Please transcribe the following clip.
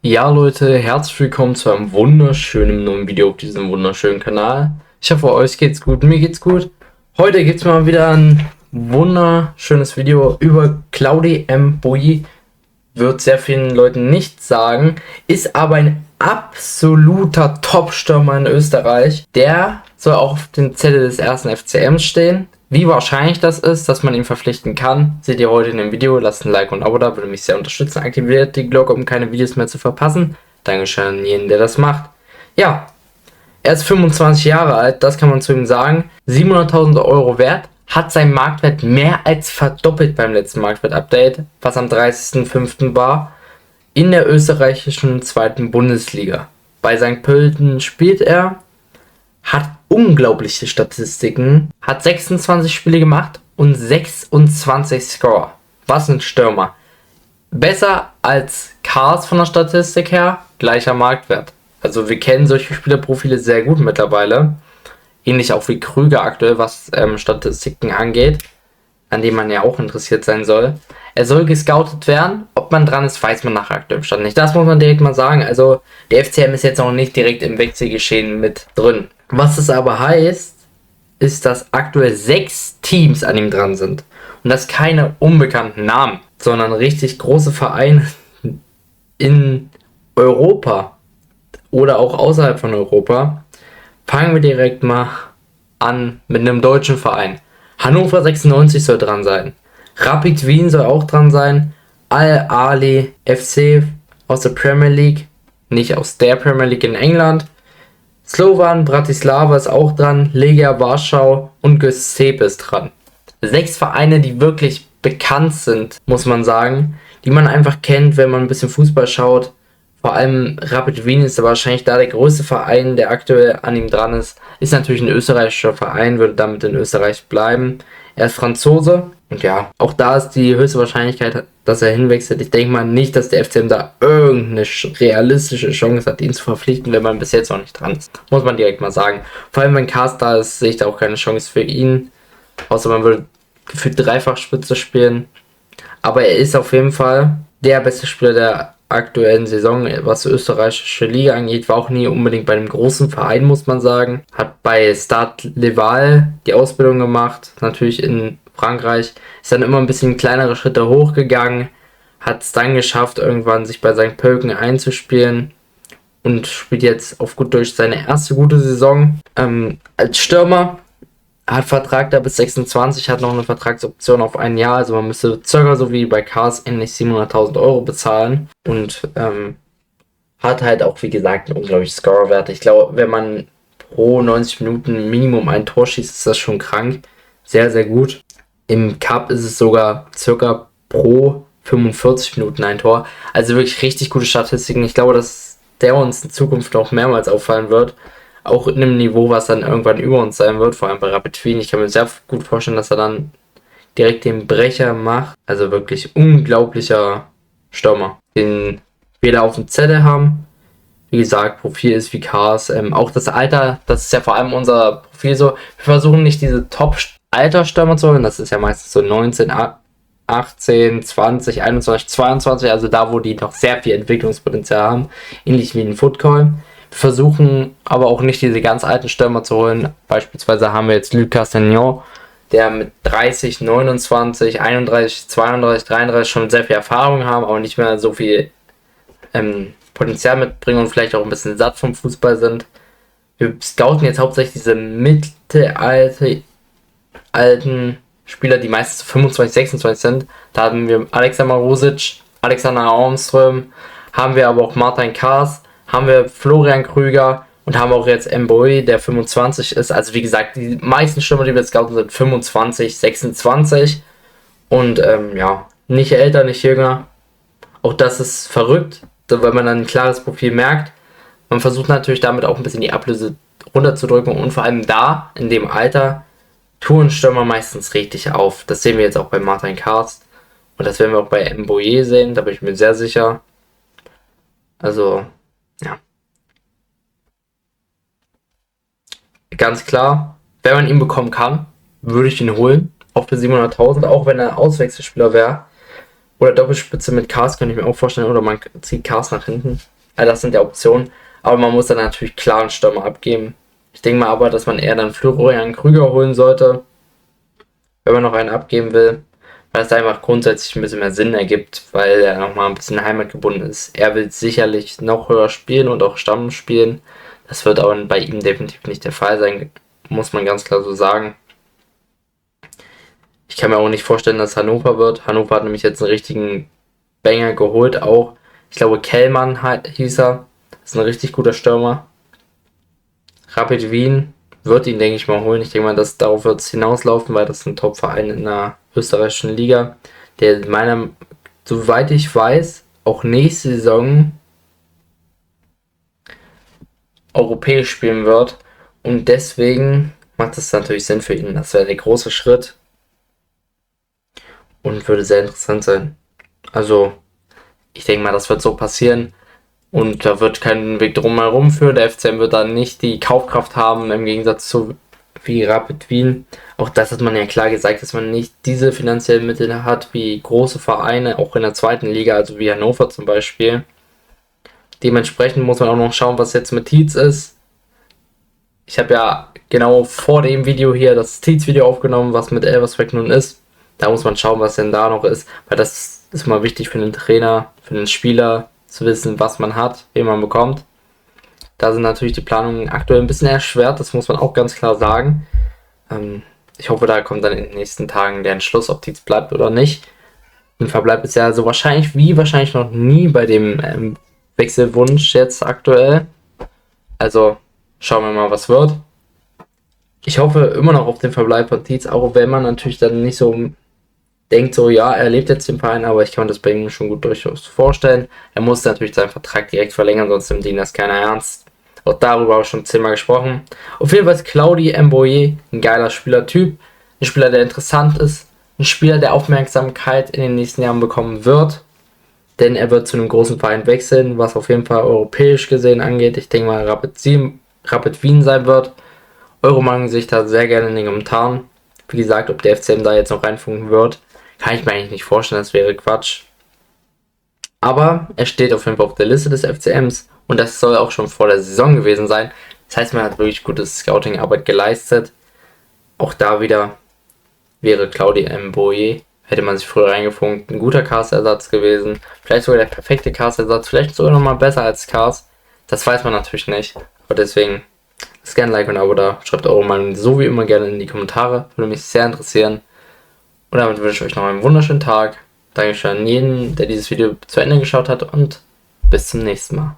Ja Leute, herzlich willkommen zu einem wunderschönen neuen Video auf diesem wunderschönen Kanal. Ich hoffe, euch geht's gut, mir geht's gut. Heute gibt's mal wieder ein wunderschönes Video über Claudi Mboui. Wird sehr vielen Leuten nichts sagen, ist aber ein absoluter Top-Stürmer in Österreich. Der soll auch auf dem Zettel des ersten FCM stehen. Wie wahrscheinlich das ist, dass man ihn verpflichten kann, seht ihr heute in dem Video. Lasst ein Like und ein Abo da, würde mich sehr unterstützen. Aktiviert die Glocke, um keine Videos mehr zu verpassen. Dankeschön an jeden, der das macht. Ja, er ist 25 Jahre alt, das kann man zu ihm sagen. 700.000 Euro wert, hat seinen Marktwert mehr als verdoppelt beim letzten Marktwert-Update, was am 30.05. war, in der österreichischen zweiten Bundesliga. Bei St. Pölten spielt er, hat unglaubliche Statistiken, hat 26 Spiele gemacht und 26 Scorer. Was ein Stürmer. Besser als Kars von der Statistik her, gleicher Marktwert. Also wir kennen solche Spielerprofile sehr gut mittlerweile. Ähnlich auch wie Krüger aktuell, was Statistiken angeht, an dem man ja auch interessiert sein soll. Er soll gescoutet werden. Ob man dran ist, weiß man nach aktuellem Stand nicht. Das muss man direkt mal sagen. Also der FCM ist jetzt auch nicht direkt im Wechselgeschehen mit drin. Was es aber heißt, ist, dass aktuell 6 Teams an ihm dran sind. Und das keine unbekannten Namen, sondern richtig große Vereine in Europa oder auch außerhalb von Europa. Fangen wir direkt mal an mit einem deutschen Verein. Hannover 96 soll dran sein. Rapid Wien soll auch dran sein. Al-Ahly FC aus der Premier League, nicht aus der Premier League in England. Slovan Bratislava ist auch dran. Legia Warschau und Göztepe ist dran. 6 Vereine, die wirklich bekannt sind, muss man sagen. Die man einfach kennt, wenn man ein bisschen Fußball schaut. Vor allem Rapid Wien ist wahrscheinlich da der größte Verein, der aktuell an ihm dran ist. Ist natürlich ein österreichischer Verein, würde damit in Österreich bleiben. Er ist Franzose und ja, auch da ist die höchste Wahrscheinlichkeit, dass er hinwechselt. Ich denke mal nicht, dass der FCM da irgendeine realistische Chance hat, ihn zu verpflichten, wenn man bis jetzt noch nicht dran ist. Muss man direkt mal sagen. Vor allem wenn Kars da ist, sehe ich da auch keine Chance für ihn. Außer man würde gefühlt Dreifachspitze spielen. Aber er ist auf jeden Fall der beste Spieler der aktuellen Saison, was die österreichische Liga angeht. War auch nie unbedingt bei einem großen Verein, muss man sagen. Hat bei Stade Laval die Ausbildung gemacht, natürlich in Frankreich. Ist dann immer ein bisschen kleinere Schritte hochgegangen. Hat es dann geschafft, irgendwann sich bei St. Pölten einzuspielen. Und spielt jetzt auf gut Deutsch seine erste gute Saison. Als Stürmer hat Vertrag da bis 26, hat noch eine Vertragsoption auf ein Jahr, also man müsste circa so wie bei Kars ähnlich 700.000 Euro bezahlen und hat halt auch, wie gesagt, einen unglaublichen Scorerwert. Ich glaube, wenn man pro 90 Minuten Minimum ein Tor schießt, ist das schon krank. Sehr, sehr gut. Im Cup ist es sogar circa pro 45 Minuten ein Tor. Also wirklich richtig gute Statistiken. Ich glaube, dass der uns in Zukunft noch mehrmals auffallen wird. Auch in einem Niveau, was dann irgendwann über uns sein wird, vor allem bei Rapid Wien. Ich kann mir sehr gut vorstellen, dass er dann direkt den Brecher macht. Also wirklich unglaublicher Stürmer, den wir da auf dem Zettel haben. Wie gesagt, Profil ist wie Kars. Auch das Alter, das ist ja vor allem unser Profil so. Wir versuchen nicht diese Top-Alter-Stürmer zu holen. Das ist ja meistens so 19, 18, 20, 21, 22. Also da, wo die noch sehr viel Entwicklungspotenzial haben. Ähnlich wie ein Footcall. Versuchen aber auch nicht diese ganz alten Stürmer zu holen. Beispielsweise haben wir jetzt Lucas Castagnon, der mit 30, 29, 31, 32, 33 schon sehr viel Erfahrung haben, aber nicht mehr so viel Potenzial mitbringen und vielleicht auch ein bisschen satt vom Fußball sind. Wir scouten jetzt hauptsächlich diese alten Spieler, die meistens 25, 26 sind. Da haben wir Alexander Rosic, Alexander Armström, haben wir aber auch Martin Kars, haben wir Florian Krüger und haben auch jetzt Mboui, der 25 ist. Also wie gesagt, die meisten Stürmer, die wir scouten, sind 25, 26 und ja, nicht älter, nicht jünger. Auch das ist verrückt, weil man dann ein klares Profil merkt. Man versucht natürlich damit auch ein bisschen die Ablöse runterzudrücken und vor allem da, in dem Alter, tun Stürmer meistens richtig auf. Das sehen wir jetzt auch bei Martin Kars und das werden wir auch bei Mboui sehen, da bin ich mir sehr sicher. Also ja. Ganz klar, wenn man ihn bekommen kann, würde ich ihn holen. Auch für 700.000, auch wenn er Auswechselspieler wäre. Oder Doppelspitze mit Kars könnte ich mir auch vorstellen. Oder man zieht Kars nach hinten. Also das sind ja Optionen. Aber man muss dann natürlich klar einen Stürmer abgeben. Ich denke mal aber, dass man eher dann Florian Krüger holen sollte, wenn man noch einen abgeben will. Weil es einfach grundsätzlich ein bisschen mehr Sinn ergibt, weil er nochmal ein bisschen heimatgebunden ist. Er will sicherlich noch höher spielen und auch Stamm spielen. Das wird aber bei ihm definitiv nicht der Fall sein, muss man ganz klar so sagen. Ich kann mir auch nicht vorstellen, dass Hannover wird. Hannover hat nämlich jetzt einen richtigen Banger geholt auch. Ich glaube, Kellmann hieß er. Das ist ein richtig guter Stürmer. Rapid Wien wird ihn, denke ich mal, holen. Ich denke mal, dass darauf wird es hinauslaufen, weil das ist ein Top-Verein in der österreichischen Liga, der soweit ich weiß, auch nächste Saison europäisch spielen wird. Und deswegen macht es natürlich Sinn für ihn. Das wäre der große Schritt und würde sehr interessant sein. Also, ich denke mal, das wird so passieren. Und da wird kein Weg drum herum führen. Der FCM wird dann nicht die Kaufkraft haben, im Gegensatz zu wie Rapid Wien. Auch das hat man ja klar gesagt, dass man nicht diese finanziellen Mittel hat wie große Vereine, auch in der zweiten Liga, also wie Hannover zum Beispiel. Dementsprechend muss man auch noch schauen, was jetzt mit Tietz ist. Ich habe ja genau vor dem Video hier das Tietz-Video aufgenommen, was mit Elversberg nun ist. Da muss man schauen, was denn da noch ist, weil das ist mal wichtig für den Trainer, für den Spieler, zu wissen, was man hat, wen man bekommt. Da sind natürlich die Planungen aktuell ein bisschen erschwert, das muss man auch ganz klar sagen. Ich hoffe, da kommt dann in den nächsten Tagen der Entschluss, ob Tietz bleibt oder nicht. Im Verbleib ist ja so wahrscheinlich noch nie bei dem Wechselwunsch jetzt aktuell. Also schauen wir mal, was wird. Ich hoffe immer noch auf den Verbleib von Tietz, auch wenn man natürlich dann nicht so denkt, so ja, er lebt jetzt im Verein, aber ich kann mir das bei ihm schon gut durchaus vorstellen. Er muss natürlich seinen Vertrag direkt verlängern, sonst nimmt ihn das keiner ernst. Auch darüber habe ich schon 10-mal gesprochen. Auf jeden Fall ist Claudi Mboye ein geiler Spielertyp, ein Spieler, der interessant ist, ein Spieler, der Aufmerksamkeit in den nächsten Jahren bekommen wird, denn er wird zu einem großen Verein wechseln, was auf jeden Fall europäisch gesehen angeht. Ich denke mal, Rapid Wien sein wird. Eure Meinung sehe ich da sehr gerne in den Kommentaren. Wie gesagt, ob der FCM da jetzt noch reinfunken wird, kann ich mir eigentlich nicht vorstellen, das wäre Quatsch. Aber er steht auf jeden Fall auf der Liste des FCMs und das soll auch schon vor der Saison gewesen sein. Das heißt, man hat wirklich gute Scouting-Arbeit geleistet. Auch da wieder wäre Claudi Mboye, hätte man sich früher reingefunkt, ein guter Cast-Ersatz gewesen. Vielleicht sogar der perfekte Cast-Ersatz, vielleicht sogar nochmal besser als Cast. Das weiß man natürlich nicht. Aber deswegen lasst gerne ein Like und ein Abo da. Schreibt eure Meinung so wie immer gerne in die Kommentare. Würde mich sehr interessieren. Und damit wünsche ich euch noch einen wunderschönen Tag. Dankeschön an jeden, der dieses Video zu Ende geschaut hat und bis zum nächsten Mal.